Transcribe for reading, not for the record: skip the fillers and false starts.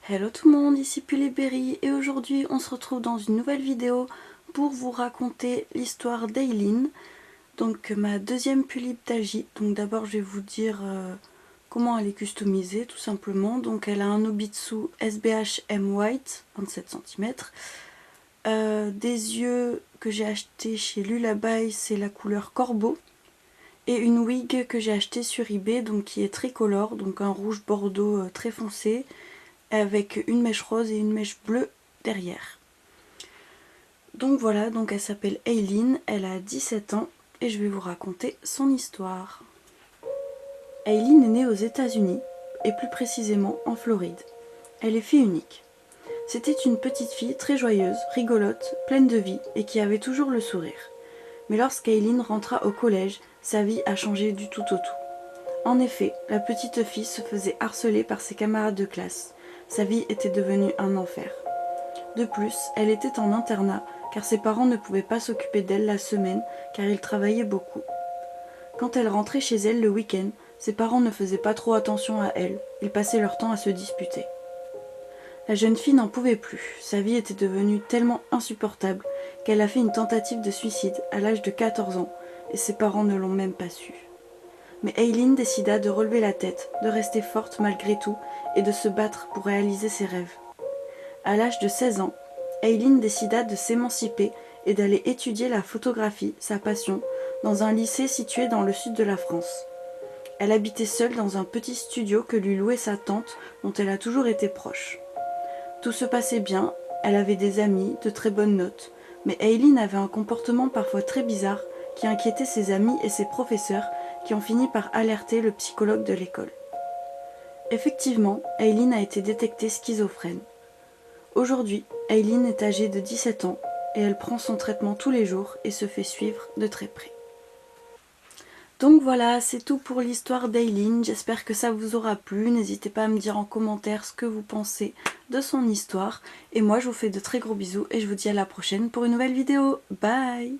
Hello tout le monde, ici Pulléberry et aujourd'hui on se retrouve dans une nouvelle vidéo pour vous raconter l'histoire d'Aileen, donc ma deuxième Pullip d'Agi. Donc d'abord je vais vous dire comment elle est customisée tout simplement. Donc elle a un Nobitsu SBH M White, 27 cm. Des yeux que j'ai acheté chez Lullaby, c'est la couleur Corbeau. Et une wig que j'ai acheté sur eBay, donc qui est tricolore, donc un rouge bordeaux très foncé, avec une mèche rose et une mèche bleue derrière. Donc voilà, donc elle s'appelle Aileen, elle a 17 ans et je vais vous raconter son histoire. Aileen est née aux États-Unis et plus précisément en Floride. Elle est fille unique. C'était une petite fille très joyeuse, rigolote, pleine de vie et qui avait toujours le sourire. Mais lorsqu'Aileen rentra au collège, sa vie a changé du tout au tout. En effet, la petite fille se faisait harceler par ses camarades de classe. Sa vie était devenue un enfer. De plus, elle était en internat car ses parents ne pouvaient pas s'occuper d'elle la semaine car ils travaillaient beaucoup. Quand elle rentrait chez elle le week-end, ses parents ne faisaient pas trop attention à elle, ils passaient leur temps à se disputer. La jeune fille n'en pouvait plus, sa vie était devenue tellement insupportable qu'elle a fait une tentative de suicide à l'âge de 14 ans et ses parents ne l'ont même pas su. Mais Aileen décida de relever la tête, de rester forte malgré tout et de se battre pour réaliser ses rêves. À l'âge de 16 ans, Aileen décida de s'émanciper et d'aller étudier la photographie, sa passion, dans un lycée situé dans le sud de la France. Elle habitait seule dans un petit studio que lui louait sa tante dont elle a toujours été proche. Tout se passait bien, elle avait des amis, de très bonnes notes, mais Aileen avait un comportement parfois très bizarre qui inquiétait ses amis et ses professeurs qui ont fini par alerter le psychologue de l'école. Effectivement, Aileen a été détectée schizophrène. Aujourd'hui, Aileen est âgée de 17 ans et elle prend son traitement tous les jours et se fait suivre de très près. Donc voilà, c'est tout pour l'histoire d'Aileen. J'espère que ça vous aura plu. N'hésitez pas à me dire en commentaire ce que vous pensez de son histoire. Et moi, je vous fais de très gros bisous et je vous dis à la prochaine pour une nouvelle vidéo. Bye!